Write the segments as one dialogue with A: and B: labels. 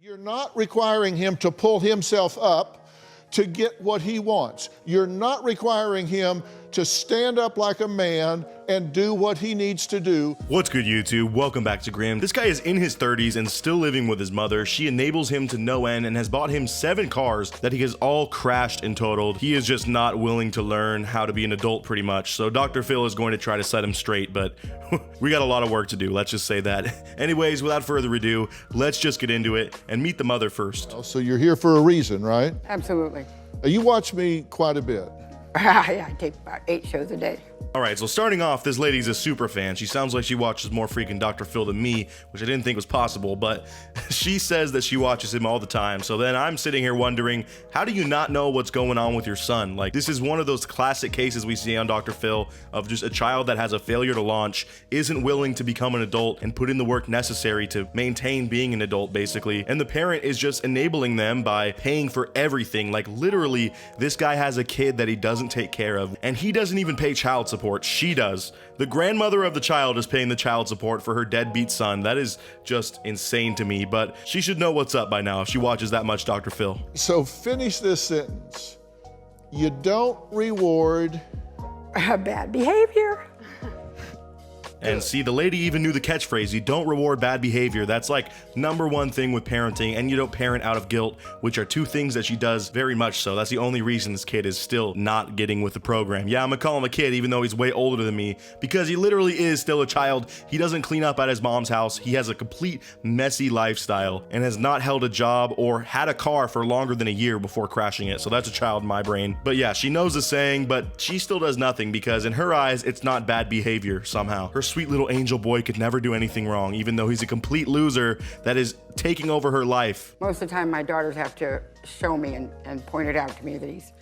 A: You're not requiring him to pull himself up to get what he wants. You're not requiring him to stand up like a man and do what he needs to do.
B: What's good, YouTube? Welcome back to Grim. This guy is in his 30s and still living with his mother. She enables him to no end and has bought him 7 cars that he has all crashed and totaled. He is just not willing to learn how to be an adult pretty much. So Dr. Phil is going to try to set him straight, but we got a lot of work to do. Let's just say that. Anyways, without further ado, let's just get into it and meet the mother first.
A: So you're here for a reason, right?
C: Absolutely.
A: You watch me quite a bit.
C: Yeah, I take about 8 shows a day.
B: Alright, so starting off, this lady's a super fan. She sounds like she watches more freaking Dr. Phil than me, which I didn't think was possible, but she says that she watches him all the time. So then I'm sitting here wondering, how do you not know what's going on with your son? Like, this is one of those classic cases we see on Dr. Phil of just a child that has a failure to launch, isn't willing to become an adult and put in the work necessary to maintain being an adult, basically. And the parent is just enabling them by paying for everything. Like, literally, this guy has a kid that he doesn't take care of, and he doesn't even pay child support. She does. The grandmother of the child is paying the child support for her deadbeat son. That is just insane to me, but she should know what's up by now if she watches that much Dr. Phil.
A: So finish this sentence. You don't reward.
C: Bad behavior.
B: And see, the lady even knew the catchphrase, you don't reward bad behavior. That's like #1 thing with parenting, and you don't parent out of guilt, which are 2 things that she does very much so. That's the only reason this kid is still not getting with the program. Yeah, I'm gonna call him a kid even though he's way older than me, because he literally is still a child. He doesn't clean up at his mom's house. He has a complete messy lifestyle and has not held a job or had a car for longer than a year before crashing it. So that's a child in my brain. But yeah, she knows the saying, but she still does nothing because in her eyes, it's not bad behavior somehow. Her sweet little angel boy could never do anything wrong, even though he's a complete loser that is taking over her life.
C: Most of the time, my daughters have to show me and point it out to me that he's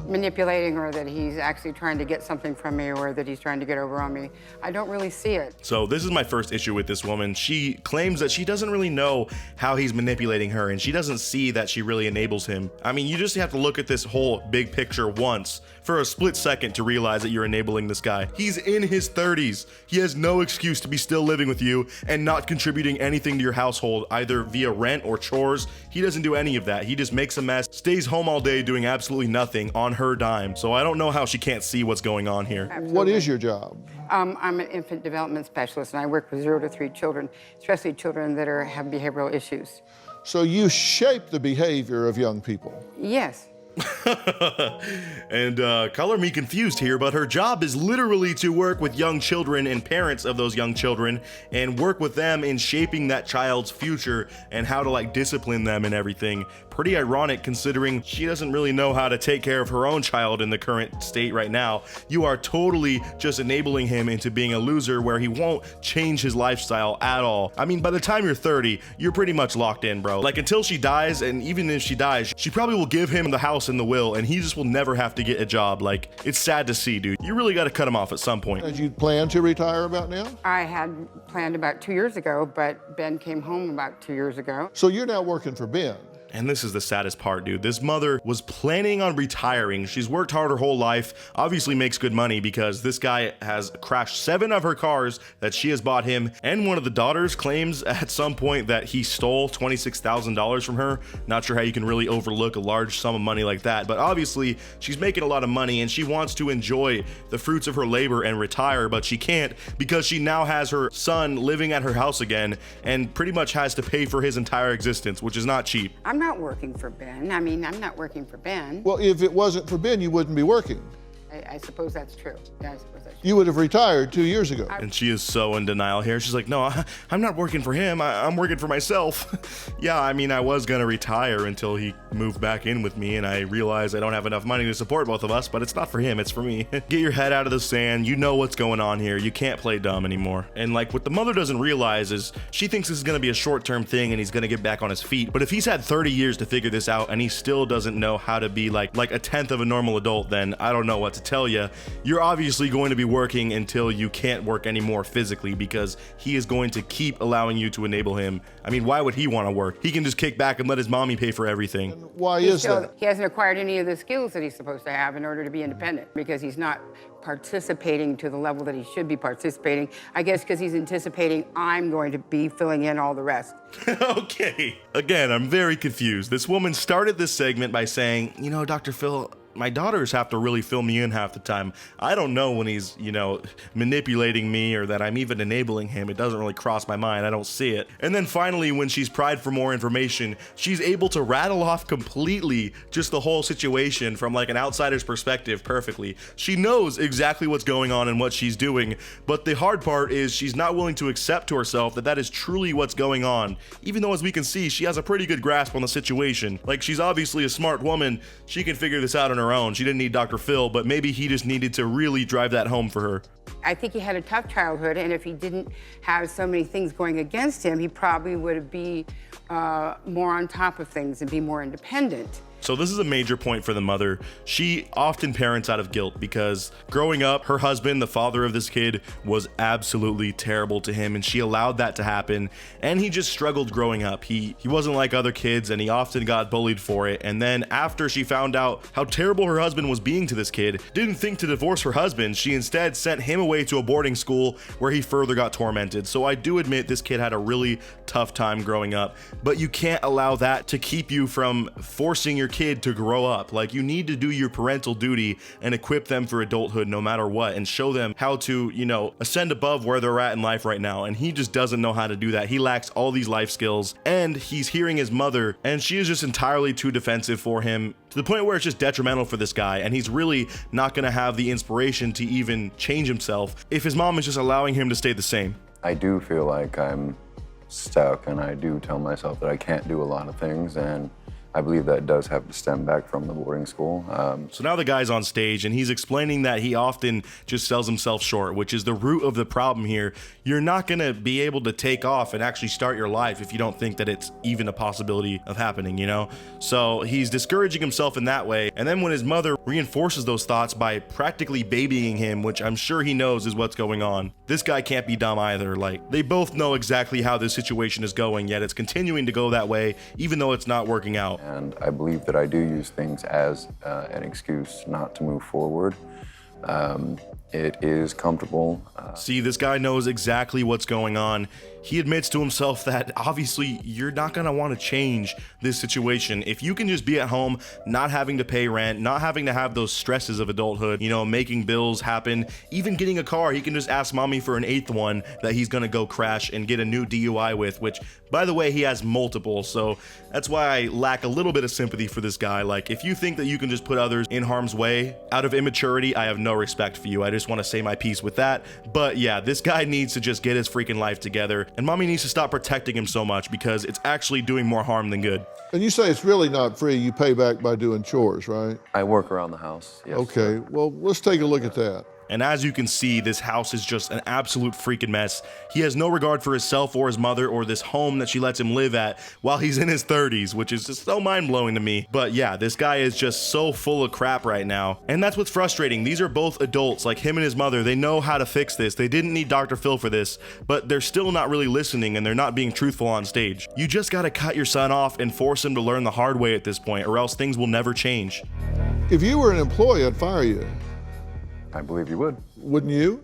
C: manipulating, or that he's actually trying to get something from me, or that he's trying to get over on me. I don't really see it.
B: So this is my first issue with this woman. She claims that she doesn't really know how he's manipulating her, and she doesn't see that she really enables him. I mean, you just have to look at this whole big picture once for a split second to realize that you're enabling this guy. He's in his 30s. He has no excuse to be still living with you and not contributing anything to your household, either via rent or chores. He doesn't do any of that. He just makes a mess, stays home all day doing absolutely nothing on her dime. So I don't know how she can't see what's going on here.
C: Absolutely.
A: What is your job?
C: I'm an infant development specialist, and I work with 0 to 3 children, especially children that have behavioral issues.
A: So you shape the behavior of young people.
C: Yes.
B: And color me confused here, but her job is literally to work with young children and parents of those young children and work with them in shaping that child's future and how to like discipline them and everything. Pretty ironic considering she doesn't really know how to take care of her own child in the current state right now. You are totally just enabling him into being a loser where he won't change his lifestyle at all. I mean, by the time you're 30, you're pretty much locked in, bro. Like, until she dies, and even if she dies, she probably will give him the house and the will, and he just will never have to get a job. Like, it's sad to see, dude. You really got to cut him off at some point.
A: Did you plan to retire about now?
C: I had planned about 2 years ago, but Ben came home about 2 years ago.
A: So you're now working for Ben.
B: And this is the saddest part, dude. This mother was planning on retiring. She's worked hard her whole life, obviously makes good money because this guy has crashed 7 of her cars that she has bought him. And one of the daughters claims at some point that he stole $26,000 from her. Not sure how you can really overlook a large sum of money like that, but obviously she's making a lot of money and she wants to enjoy the fruits of her labor and retire, but she can't because she now has her son living at her house again and pretty much has to pay for his entire existence, which is not cheap.
C: I'm not working for Ben. I mean, I'm not working for Ben.
A: Well, if it wasn't for Ben, you wouldn't be working.
C: I suppose that's true. Yeah, I suppose that's true.
A: You would have retired 2 years ago.
B: And she is so in denial here. She's like, no, I'm not working for him. I'm working for myself. Yeah, I mean, I was going to retire until he moved back in with me and I realized I don't have enough money to support both of us, but it's not for him, it's for me. Get your head out of the sand. You know what's going on here. You can't play dumb anymore. And like what the mother doesn't realize is she thinks this is going to be a short-term thing and he's going to get back on his feet. But if he's had 30 years to figure this out and he still doesn't know how to be like a tenth of a normal adult, then I don't know what to tell tell you, you're obviously going to be working until you can't work anymore physically, because he is going to keep allowing you to enable him. I mean, why would he want to work? He can just kick back and let his mommy pay for everything.
A: Why is that?
C: He hasn't acquired any of the skills that he's supposed to have in order to be independent, because he's not participating to the level that he should be participating. I guess because he's anticipating I'm going to be filling in all the rest.
B: Okay. Again, I'm very confused. This woman started this segment by saying, you know, Dr. Phil, my daughters have to really fill me in half the time. I don't know when he's, you know, manipulating me or that I'm even enabling him. It doesn't really cross my mind. I don't see it. And then finally, when she's pried for more information, she's able to rattle off completely just the whole situation from like an outsider's perspective perfectly. She knows exactly what's going on and what she's doing, but the hard part is she's not willing to accept to herself that that is truly what's going on, even though, as we can see, she has a pretty good grasp on the situation. Like, she's obviously a smart woman. She can figure this out on her own. She didn't need Dr. Phil, but maybe he just needed to really drive that home for her.
C: I think he had a tough childhood, and if he didn't have so many things going against him, he probably would be more on top of things and be more independent.
B: So this is a major point for the mother. She often parents out of guilt because growing up, her husband, the father of this kid, was absolutely terrible to him, and she allowed that to happen, and he just struggled growing up. He wasn't like other kids, and he often got bullied for it. And then after she found out how terrible her husband was being to this kid, didn't think to divorce her husband. She instead sent him away to a boarding school where he further got tormented. So I do admit this kid had a really tough time growing up, but you can't allow that to keep you from forcing your kid to grow up. Like, you need to do your parental duty and equip them for adulthood no matter what, and show them how to, you know, ascend above where they're at in life right now. And he just doesn't know how to do that. He lacks all these life skills, and he's hearing his mother, and she is just entirely too defensive for him, to the point where it's just detrimental for this guy, and he's really not going to have the inspiration to even change himself if his mom is just allowing him to stay the same.
D: I do feel like I'm stuck, and I do tell myself that I can't do a lot of things, and I believe that does have to stem back from the boarding school.
B: So now the guy's on stage and he's explaining that he often just sells himself short, which is the root of the problem here. You're not going to be able to take off and actually start your life if you don't think that it's even a possibility of happening, you know? So he's discouraging himself in that way. And then when his mother reinforces those thoughts by practically babying him, which I'm sure he knows is what's going on, this guy can't be dumb either. Like, they both know exactly how this situation is going, yet it's continuing to go that way, even though it's not working out.
D: And I believe that I do use things as an excuse not to move forward. It is comfortable.
B: See, this guy knows exactly what's going on. He admits to himself that obviously you're not going to want to change this situation. If you can just be at home, not having to pay rent, not having to have those stresses of adulthood, you know, making bills happen, even getting a car, he can just ask mommy for an 8th one that he's going to go crash and get a new DUI with, which, by the way, he has multiple. So that's why I lack a little bit of sympathy for this guy. Like, if you think that you can just put others in harm's way out of immaturity, I have no respect for you. I just want to say my piece with that. But yeah, this guy needs to just get his freaking life together, and mommy needs to stop protecting him so much because it's actually doing more harm than good.
A: And you say it's really not free. You pay back by doing chores, right?
D: I work around the house, yes.
A: Okay, well, let's take a look at that.
B: And as you can see, this house is just an absolute freaking mess. He has no regard for himself or his mother or this home that she lets him live at while he's in his 30s, which is just so mind-blowing to me. But yeah, this guy is just so full of crap right now. And that's what's frustrating. These are both adults, like him and his mother. They know how to fix this. They didn't need Dr. Phil for this, but they're still not really listening, and they're not being truthful on stage. You just gotta cut your son off and force him to learn the hard way at this point, or else things will never change.
A: If you were an employee, I'd fire you.
D: I believe you would.
A: Wouldn't you?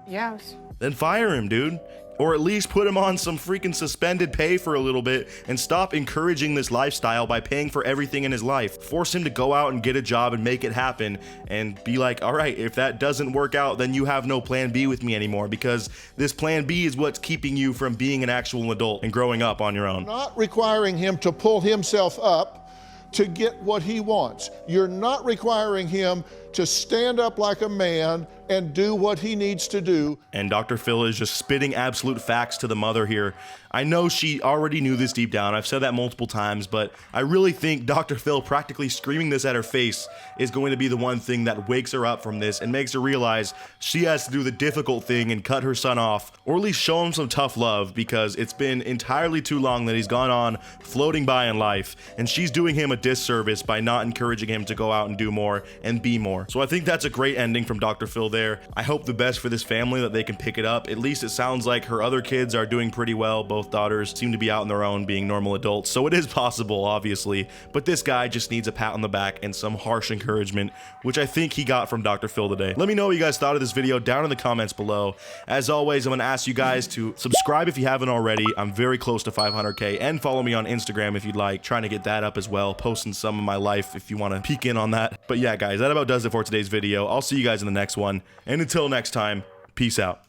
C: Yes.
B: Then fire him, dude. Or at least put him on some freaking suspended pay for a little bit and stop encouraging this lifestyle by paying for everything in his life. Force him to go out and get a job and make it happen, and be like, all right, if that doesn't work out, then you have no plan B with me anymore, because this plan B is what's keeping you from being an actual adult and growing up on your own.
A: Not requiring him to pull himself up to get what he wants. You're not requiring him to stand up like a man and do what he needs to do.
B: And Dr. Phil is just spitting absolute facts to the mother here. I know she already knew this deep down. I've said that multiple times, but I really think Dr. Phil practically screaming this at her face is going to be the one thing that wakes her up from this and makes her realize she has to do the difficult thing and cut her son off, or at least show him some tough love, because it's been entirely too long that he's gone on floating by in life, and she's doing him a disservice by not encouraging him to go out and do more and be more. anymore. So I think that's a great ending from Dr. Phil there. I hope the best for this family, that they can pick it up. At least it sounds like her other kids are doing pretty well. Both daughters seem to be out on their own, being normal adults. So it is possible, obviously. But this guy just needs a pat on the back and some harsh encouragement, which I think he got from Dr. Phil today. Let me know what you guys thought of this video down in the comments below. As always, I'm going to ask you guys to subscribe if you haven't already. I'm very close to 500K, and follow me on Instagram if you'd like. Trying to get that up as well, posting some of my life if you want to peek in on that. But yeah, guys, that about does it for today's video. I'll see you guys in the next one, and until next time, peace out.